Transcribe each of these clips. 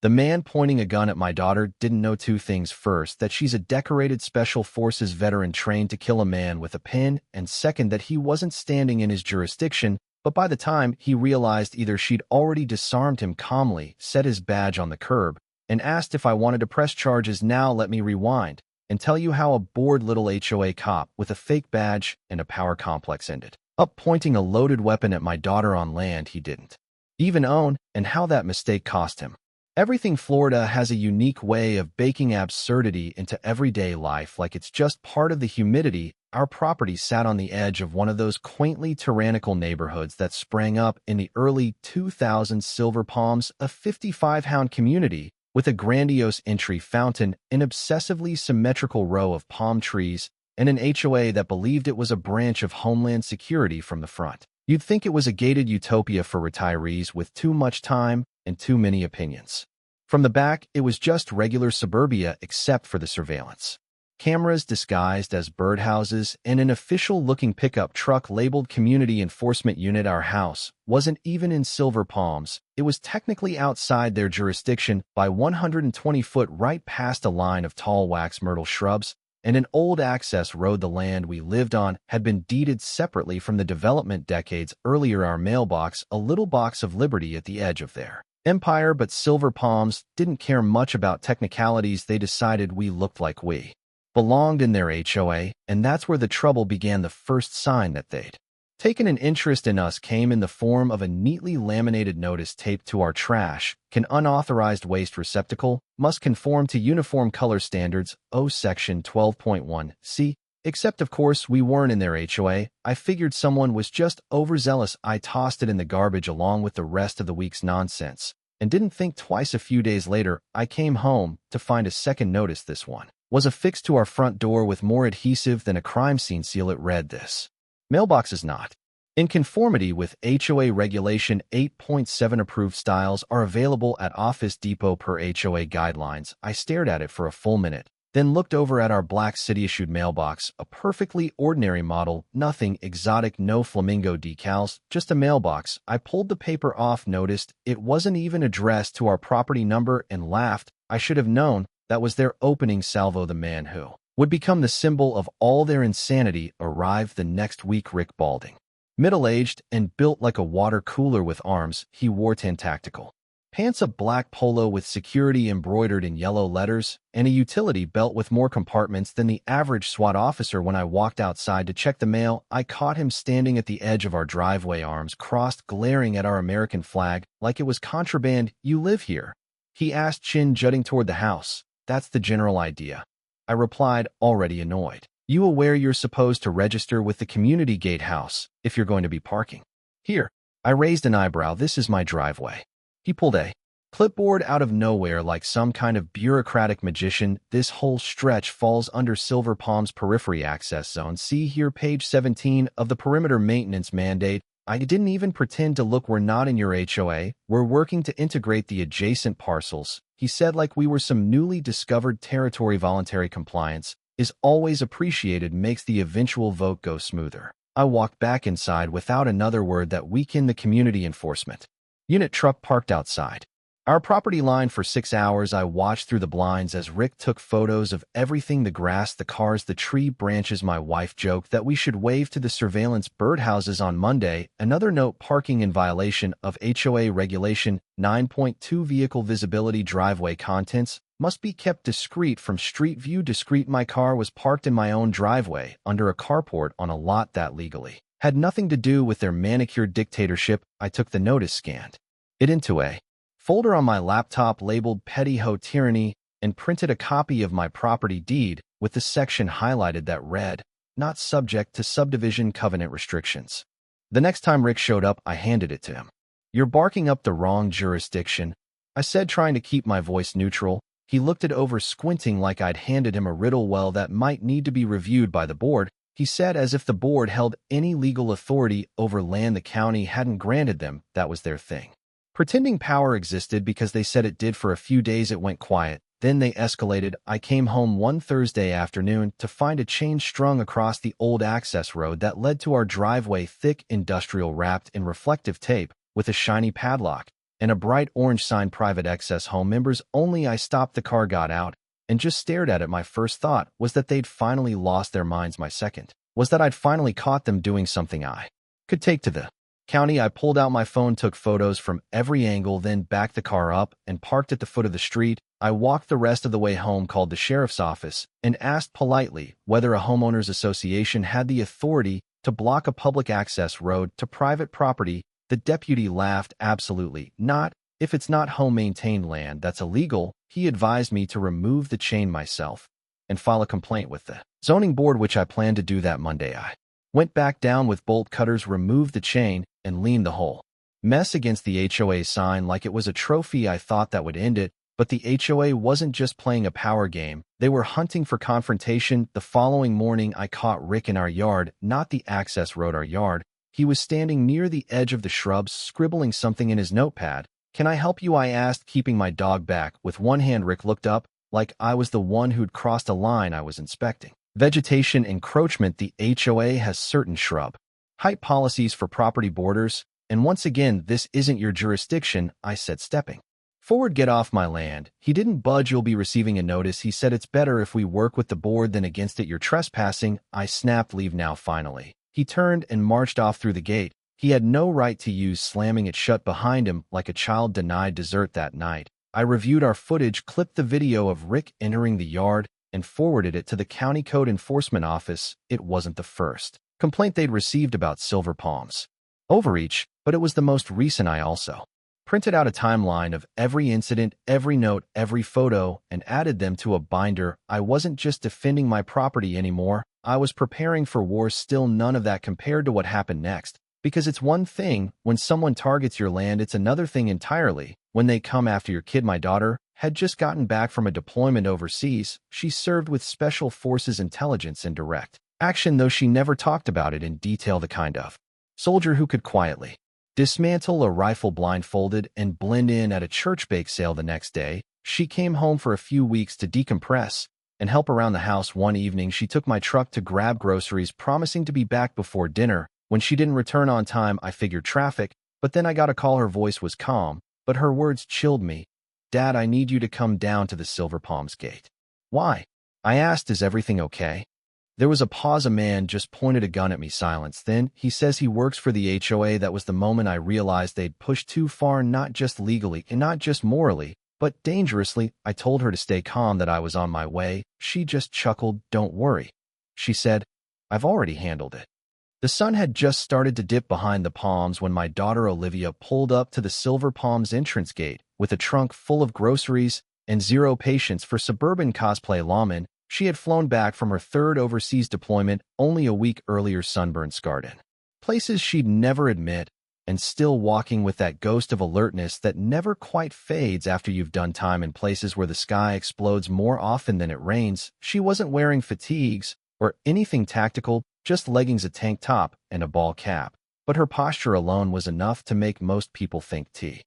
The man pointing a gun at my daughter didn't know two things. First, that she's a decorated Special Forces veteran trained to kill a man with a pin, and second, that he wasn't standing in his jurisdiction, but by the time he realized either she'd already disarmed him calmly, set his badge on the curb, and asked if I wanted to press charges. Now let me rewind and tell you how a bored little HOA cop with a fake badge and a power complex ended up pointing a loaded weapon at my daughter on land he didn't even own, and how that mistake cost him everything. Florida has a unique way of baking absurdity into everyday life like it's just part of the humidity. Our property sat on the edge of one of those quaintly tyrannical neighborhoods that sprang up in the early 2000s. Silver Palms, a 55-house community with a grandiose entry fountain, an obsessively symmetrical row of palm trees, and an HOA that believed it was a branch of Homeland Security from the front. You'd think it was a gated utopia for retirees with too much time and too many opinions. From the back, it was just regular suburbia except for the surveillance cameras disguised as birdhouses and an official-looking pickup truck labeled Community Enforcement Unit. Our house wasn't even in Silver Palms. It was technically outside their jurisdiction by 120 foot, right past a line of tall wax myrtle shrubs and an old access road. The land we lived on had been deeded separately from the development decades earlier. Our mailbox, a little box of liberty at the edge of their empire, but Silver Palms didn't care much about technicalities. They decided we looked like we belonged in their HOA, and that's where the trouble began. The first sign that they'd taken an interest in us came in the form of a neatly laminated notice taped to our trash can. Unauthorized waste receptacle must conform to uniform color standards, Section 12.1c. Except, of course, we weren't in their HOA. I figured someone was just overzealous. I tossed it in the garbage along with the rest of the week's nonsense and didn't think twice. A few days later, I came home to find a second notice. This one was affixed to our front door with more adhesive than a crime scene seal. It read, "This mailbox is not in conformity with HOA Regulation 8.7. Approved styles are available at Office Depot per HOA guidelines." I stared at it for a full minute, then looked over at our black city-issued mailbox, a perfectly ordinary model, nothing exotic, no flamingo decals, just a mailbox. I pulled the paper off, noticed it wasn't even addressed to our property number, and laughed. I should have known that was their opening salvo. The man who would become the symbol of all their insanity arrived the next week. Rick Balding, middle-aged and built like a water cooler with arms. He wore tan tactical pants, a black polo with security embroidered in yellow letters, and a utility belt with more compartments than the average SWAT officer. When I walked outside to check the mail, I caught him standing at the edge of our driveway, arms crossed, glaring at our American flag like it was contraband. "You live here?" he asked, chin jutting toward the house. "That's the general idea," I replied, already annoyed. "You aware you're supposed to register with the community gatehouse if you're going to be parking here?" I raised an eyebrow. "This is my driveway." He pulled a clipboard out of nowhere like some kind of bureaucratic magician. "This whole stretch falls under Silver Palms Periphery Access Zone. See here, page 17 of the Perimeter Maintenance Mandate." I didn't even pretend to look. "We're not in your HOA. We're working to integrate the adjacent parcels," he said like we were some newly discovered territory. Voluntary compliance is always appreciated, makes the eventual vote go smoother. I walked back inside without another word. That weekend, the community enforcement unit truck parked outside our property line for 6 hours. I watched through the blinds as Rick took photos of everything: the grass, the cars, the tree branches. My wife joked that we should wave to the surveillance birdhouses on Monday. Another note: parking in violation of HOA Regulation 9.2. Vehicle visibility. Driveway contents must be kept discreet from street view. Discreet. My car was parked in my own driveway under a carport on a lot that legally had nothing to do with their manicured dictatorship. I took the notice, scanned it into a folder on my laptop labeled Petty Ho Tyranny, and printed a copy of my property deed with the section highlighted that read, "Not subject to subdivision covenant restrictions." The next time Rick showed up, I handed it to him. "You're barking up the wrong jurisdiction," I said, trying to keep my voice neutral. He looked it over, squinting like I'd handed him a riddle. "Well, that might need to be reviewed by the board," he said, as if the board held any legal authority over land the county hadn't granted them. That was their thing, pretending power existed because they said it did. For a few days it went quiet, then they escalated. I came home one Thursday afternoon to find a chain strung across the old access road that led to our driveway, thick industrial wrapped in reflective tape with a shiny padlock. and a bright orange sign private access home members only. I stopped the car, got out, and just stared at it. My first thought was that they'd finally lost their minds. My second was that I'd finally caught them doing something I could take to the county. I pulled out my phone, took photos from every angle, then backed the car up and parked at the foot of the street. I walked the rest of the way home, called the sheriff's office, and asked politely whether a homeowners association had the authority to block a public access road to private property. The deputy laughed. Absolutely not. If it's not home-maintained land, that's illegal. He advised me to remove the chain myself and file a complaint with the zoning board, which I planned to do that Monday. I went back down with bolt cutters, removed the chain, and leaned the whole mess against the HOA sign like it was a trophy. I thought that would end it, but the HOA wasn't just playing a power game. They were hunting for confrontation. The following morning, I caught Rick in our yard, not the access road, our yard. He was standing near the edge of the shrubs, scribbling something in his notepad. Can I help you? I asked, keeping my dog back. With one hand, Rick looked up, like I was the one who'd crossed a line. I was inspecting vegetation encroachment. The HOA has certain shrub height policies for property borders, and once again, this isn't your jurisdiction, I said, stepping forward. Get off my land. He didn't budge. You'll be receiving a notice. He said, it's better if we work with the board than against it. You're trespassing. I snapped. Leave now. Finally, he turned and marched off through the gate. He had no right to use, slamming it shut behind him like a child denied dessert. That night, I reviewed our footage, clipped the video of Rick entering the yard, and forwarded it to the county code enforcement office. It wasn't the first complaint they'd received about Silver Palms overreach, but it was the most recent. I also printed out a timeline of every incident, every note, every photo, and added them to a binder. I wasn't just defending my property anymore. I was preparing for war. Still, none of that compared to what happened next. Because it's one thing when someone targets your land, it's another thing entirely when they come after your kid. My daughter had just gotten back from a deployment overseas. She served with Special Forces intelligence and direct action, though she never talked about it in detail. The kind of soldier who could quietly dismantle a rifle blindfolded and blend in at a church bake sale the next day. She came home for a few weeks to decompress and help around the house. One evening, she took my truck to grab groceries, promising to be back before dinner. When she didn't return on time, I figured traffic, but then I got a call. Her voice was calm, but her words chilled me. Dad, I need you to come down to the Silver Palms gate. Why? I asked. Is everything okay? There was a pause. A man just pointed a gun at me. Silence. Then, he says he works for the HOA. That was the moment I realized they'd pushed too far, not just legally and not just morally, but dangerously. I told her to stay calm, that I was on my way. She just chuckled. Don't worry, she said. I've already handled it. The sun had just started to dip behind the palms when my daughter Olivia pulled up to the Silver Palms entrance gate with a trunk full of groceries and zero patience for suburban cosplay lawmen. She had flown back from her third overseas deployment only a week earlier, sunburned, scarred in places she'd never admit, and still walking with that ghost of alertness that never quite fades after you've done time in places where the sky explodes more often than it rains. She wasn't wearing fatigues or anything tactical, just leggings, a tank top, and a ball cap, but her posture alone was enough to make most people think T.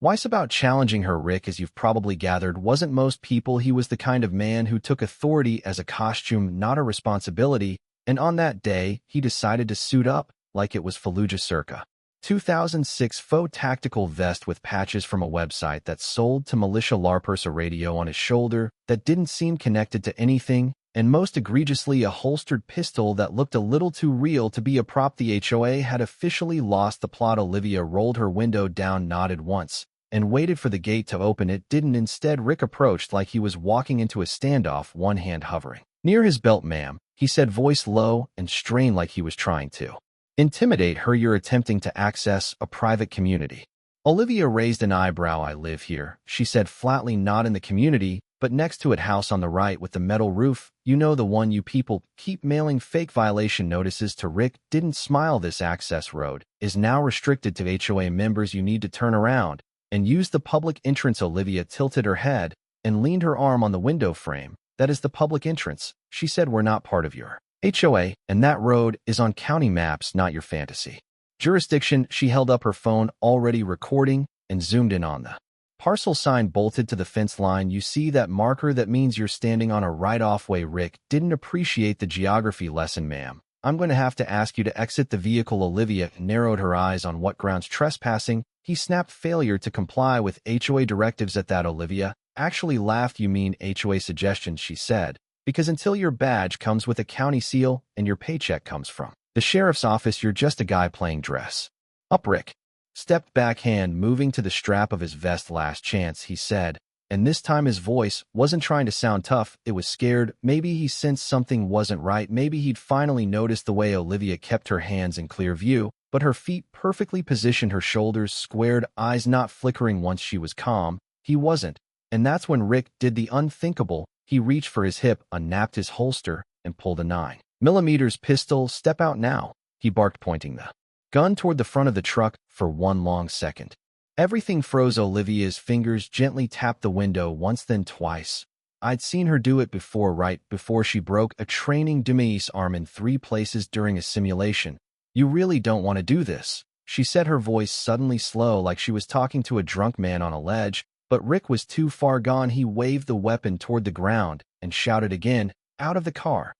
Weiss about challenging her. Rick, as you've probably gathered, wasn't most people. He was the kind of man who took authority as a costume, not a responsibility, and on that day, he decided to suit up like it was Fallujah circa 2006. Faux tactical vest with patches from a website that sold to militia LARPers, a radio on his shoulder that didn't seem connected to anything, and most egregiously, a holstered pistol that looked a little too real to be a prop. The HOA had officially lost the plot. Olivia rolled her window down, nodded once, and waited for the gate to open. It didn't. Instead, Rick approached like he was walking into a standoff, one hand hovering near his belt. Ma'am, he said, voice low and strained like he was trying to intimidate her. You're attempting to access a private community. Olivia raised an eyebrow. I live here, she said flatly. Not in the community, but next to it, house on the right with the metal roof. You know, the one you people keep mailing fake violation notices to. Rick didn't smile. This access road is now restricted to HOA members. You need to turn around and use the public entrance. Olivia tilted her head and leaned her arm on the window frame. That is the public entrance, she said. We're not part of your HOA, and that road is on county maps, not your fantasy jurisdiction. She held up her phone, already recording, and zoomed in on the parcel sign bolted to the fence line. You see that marker? That means you're standing on a right-off way. Rick didn't appreciate the geography lesson. Ma'am, I'm going to have to ask you to exit the vehicle. Olivia narrowed her eyes. On what grounds trespassing? He snapped. Failure to comply with HOA directives. At that, Olivia actually laughed. You mean HOA suggestions, she said, because until your badge comes with a county seal and your paycheck comes from the sheriff's office, you're just a guy playing dress up. Rick stepped back, hand moving to the strap of his vest. Last chance, he said, and this time his voice wasn't trying to sound tough, it was scared. Maybe he sensed something wasn't right. Maybe he'd finally noticed the way Olivia kept her hands in clear view, but her feet perfectly positioned, her shoulders squared, eyes not flickering. Once she was calm, he wasn't. And that's when Rick did the unthinkable. He reached for his hip, unnapped his holster, and pulled a 9mm pistol. Step out now, he barked, pointing the gun toward the front of the truck. For one long second, everything froze. Olivia's fingers gently tapped the window once, then twice. I'd seen her do it before, right before she broke a training dummies arm in 3 places during a simulation. You really don't want to do this, she said, her voice suddenly slow, like she was talking to a drunk man on a ledge. But Rick was too far gone. He waved the weapon toward the ground and shouted again, out of the car.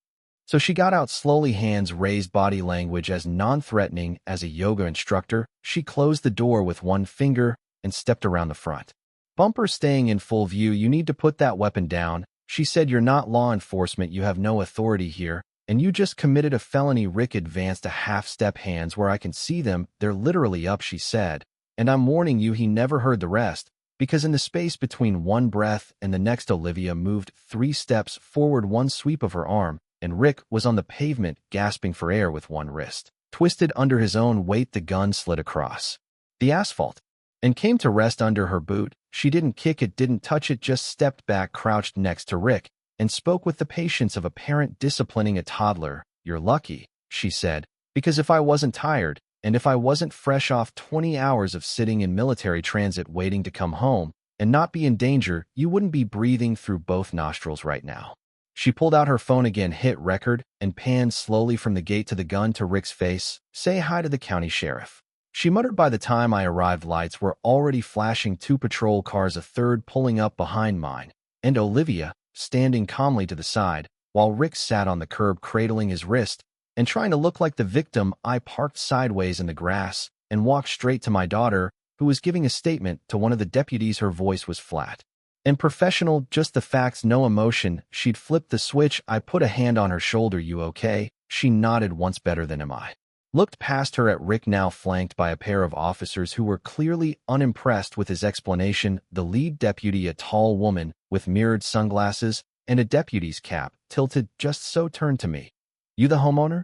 So she got out slowly, hands raised, body language as non-threatening as a yoga instructor. She closed the door with one finger and stepped around the front bumper, staying in full view. You need to put that weapon down, she said. You're not law enforcement. You have no authority here, and you just committed a felony. Rick advanced a half-step, hands where I can see them. They're literally up, she said. And I'm warning you, he never heard the rest, because in the space between one breath and the next, Olivia moved 3 steps forward, one sweep of her arm, and Rick was on the pavement, gasping for air with one wrist twisted under his own weight. The gun slid across the asphalt and came to rest under her boot. She didn't kick it, didn't touch it, just stepped back, crouched next to Rick, and spoke with the patience of a parent disciplining a toddler. You're lucky, she said, because if I wasn't tired, and if I wasn't fresh off 20 hours of sitting in military transit waiting to come home and not be in danger, you wouldn't be breathing through both nostrils right now. She pulled out her phone again, hit record, and panned slowly from the gate to the gun to Rick's face. Say hi to the county sheriff, she muttered. By the time I arrived, lights were already flashing, 2 patrol cars, a third pulling up behind mine, and Olivia standing calmly to the side, while Rick sat on the curb cradling his wrist and trying to look like the victim. I parked sideways in the grass and walked straight to my daughter, who was giving a statement to one of the deputies. Her voice was flat and professional, just the facts, no emotion. She'd flipped the switch. I put a hand on her shoulder. You okay? She nodded. Once better than am I. Looked past her at Rick, now flanked by a pair of officers who were clearly unimpressed with his explanation. The lead deputy, a tall woman with mirrored sunglasses and a deputy's cap tilted just so, turned to me. You the homeowner?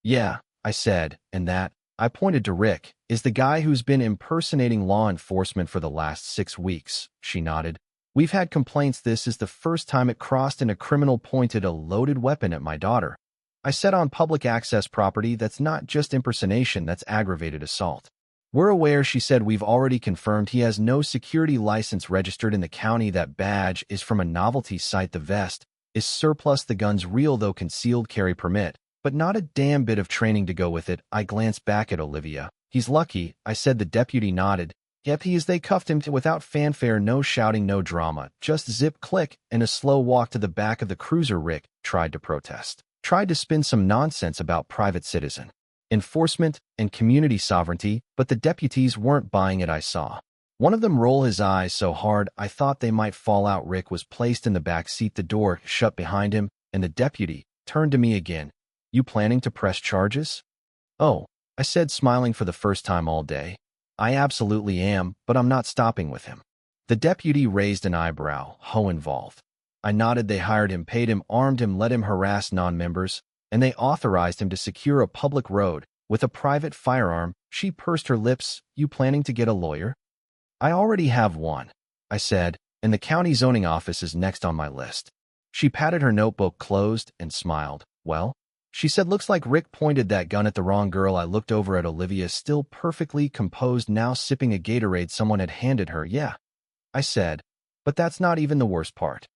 Yeah, I said, and that, I pointed to Rick, is the guy who's been impersonating law enforcement for the last 6 weeks. She nodded. We've had complaints. This is the first time it crossed, and a criminal pointed a loaded weapon at my daughter. I said, on public access property, that's not just impersonation, that's aggravated assault. We're aware, she said. We've already confirmed he has no security license registered in the county. That badge is from a novelty site. The vest is surplus. The gun's real, though concealed carry permit, but not a damn bit of training to go with it. I glanced back at Olivia. He's lucky, I said. The deputy nodded. Yep, he is. They cuffed him without fanfare, no shouting, no drama, just zip, click, and a slow walk to the back of the cruiser. Rick tried to protest, tried to spin some nonsense about private citizen enforcement and community sovereignty, but the deputies weren't buying it. I saw one of them roll his eyes so hard I thought they might fall out. Rick was placed in the back seat, the door shut behind him, and the deputy turned to me again. You planning to press charges? Oh, I said, smiling for the first time all day. I absolutely am, but I'm not stopping with him. The deputy raised an eyebrow. Ho involved? I nodded. They hired him, paid him, armed him, let him harass non-members, and they authorized him to secure a public road with a private firearm. She pursed her lips. You planning to get a lawyer? I already have one, I said, and the county zoning office is next on my list. She patted her notebook closed and smiled. Well, she said, looks like Rick pointed that gun at the wrong girl. I looked over at Olivia, still perfectly composed, now sipping a Gatorade someone had handed her. Yeah, I said, but that's not even the worst part.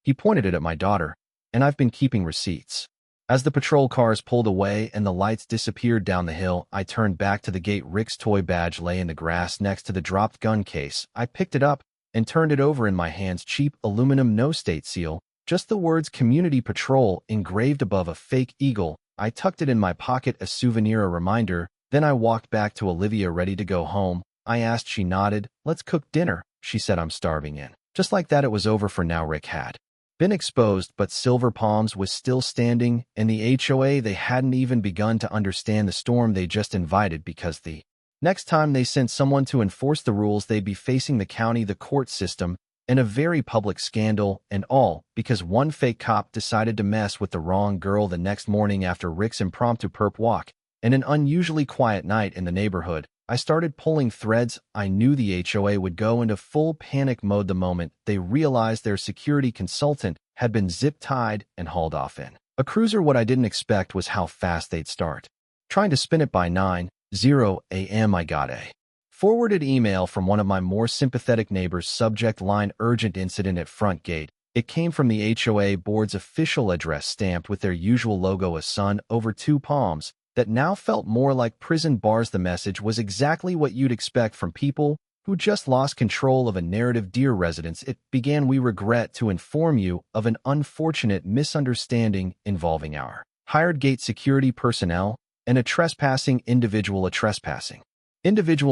He pointed it at my daughter, and I've been keeping receipts. As the patrol cars pulled away and the lights disappeared down the hill, I turned back to the gate. Rick's toy badge lay in the grass next to the dropped gun case. I picked it up and turned it over in my hands. Cheap aluminum, no state seal, just the words Community Patrol engraved above a fake eagle. I tucked it in my pocket, a souvenir, a reminder. Then I walked back to Olivia, ready to go home. I asked, she nodded. Let's cook dinner, she said. I'm starving in. Just like that, it was over for now. Rick had been exposed, but Silver Palms was still standing, and the HOA, they hadn't even begun to understand the storm they just invited, because the next time they sent someone to enforce the rules, they'd be facing the county, the court system, and a very public scandal, and all because one fake cop decided to mess with the wrong girl. The next morning, after Rick's impromptu perp walk and an unusually quiet night in the neighborhood, I started pulling threads. I knew the HOA would go into full panic mode the moment they realized their security consultant had been zip-tied and hauled off in a cruiser. What I didn't expect was how fast they'd start trying to spin it. By 9:00 a.m. I got a forwarded email from one of my more sympathetic neighbors. Subject line: urgent incident at front gate. It came from the HOA board's official address, stamped with their usual logo, a sun over two palms that now felt more like prison bars. The message was exactly what you'd expect from people who just lost control of a narrative. Dear residents, it began. We regret to inform you of an unfortunate misunderstanding involving our hired gate security personnel and a trespassing individual.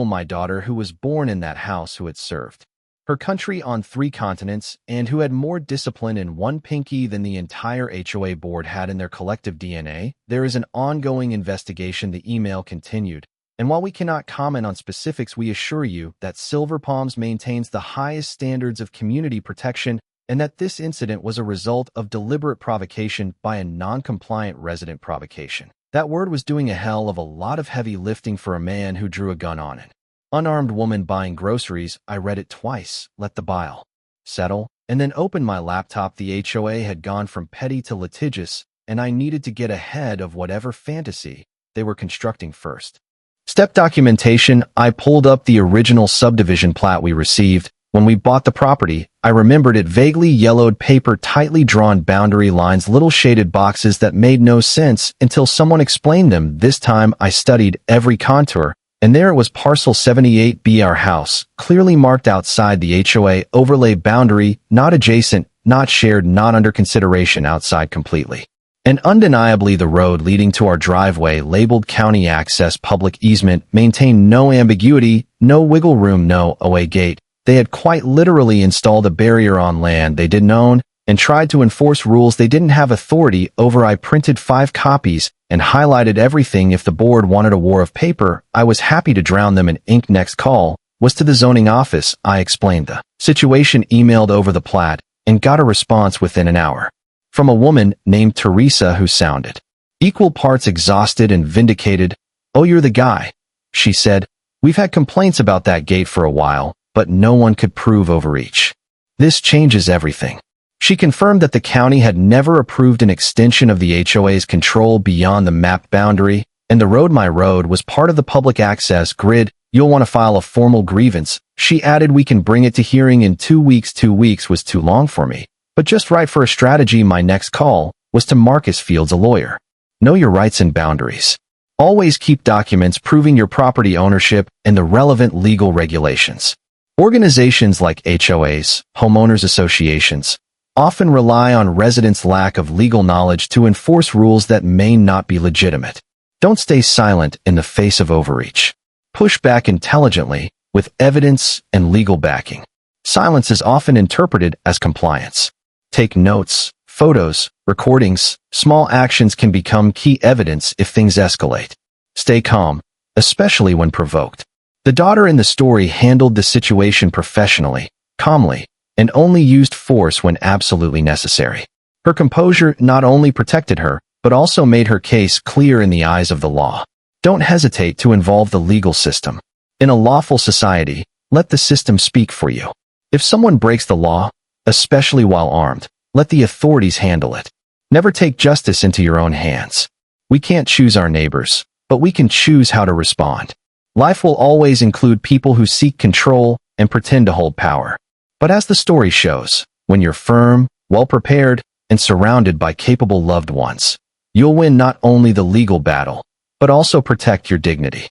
My daughter, who was born in that house, who had served her country on 3 continents, and who had more discipline in one pinky than the entire HOA board had in their collective DNA. There is an ongoing investigation, the email continued, and while we cannot comment on specifics, we assure you that Silver Palms maintains the highest standards of community protection, and that this incident was a result of deliberate provocation by a non-compliant resident. Provocation. That word was doing a hell of a lot of heavy lifting for a man who drew a gun on an unarmed woman buying groceries. I read it twice, let the bile settle, and then opened my laptop. The HOA had gone from petty to litigious, and I needed to get ahead of whatever fantasy they were constructing. First step: documentation. I pulled up the original subdivision plat we received when we bought the property. I remembered it vaguely: yellowed paper, tightly drawn boundary lines, little shaded boxes that made no sense until someone explained them. This time I studied every contour, and there it was, parcel 78B, our house, clearly marked outside the HOA overlay boundary, not adjacent, not shared, not under consideration, outside completely. And undeniably the road leading to our driveway, labeled county access public easement, maintained no ambiguity, no wiggle room, no HOA gate. They had quite literally installed a barrier on land they didn't own and tried to enforce rules they didn't have authority over. I printed 5 copies and highlighted everything. If the board wanted a war of paper, I was happy to drown them in ink. Next call was to the zoning office. I explained the situation, emailed over the plat, and got a response within an hour from a woman named Teresa, who sounded equal parts exhausted and vindicated. "Oh, you're the guy," she said. "We've had complaints about that gate for a while, but no one could prove overreach. This changes everything." She confirmed that the county had never approved an extension of the HOA's control beyond the mapped boundary, and the road, my road, was part of the public access grid. "You'll want to file a formal grievance," she added. "We can bring it to hearing in 2 weeks. 2 weeks was too long for me, but just right for a strategy." My next call was to Marcus Fields, a lawyer. "Know your rights and boundaries. Always keep documents proving your property ownership and the relevant legal regulations." Organizations like HOAs, homeowners associations, often rely on residents' lack of legal knowledge to enforce rules that may not be legitimate. Don't stay silent in the face of overreach. Push back intelligently with evidence and legal backing. Silence is often interpreted as compliance. Take notes, photos, recordings. Small actions can become key evidence if things escalate. Stay calm, especially when provoked. The daughter in the story handled the situation professionally, calmly, and only used force when absolutely necessary. Her composure not only protected her, but also made her case clear in the eyes of the law. Don't hesitate to involve the legal system. In a lawful society, let the system speak for you. If someone breaks the law, especially while armed, let the authorities handle it. Never take justice into your own hands. We can't choose our neighbors, but we can choose how to respond. Life will always include people who seek control and pretend to hold power. But as the story shows, when you're firm, well-prepared, and surrounded by capable loved ones, you'll win not only the legal battle, but also protect your dignity.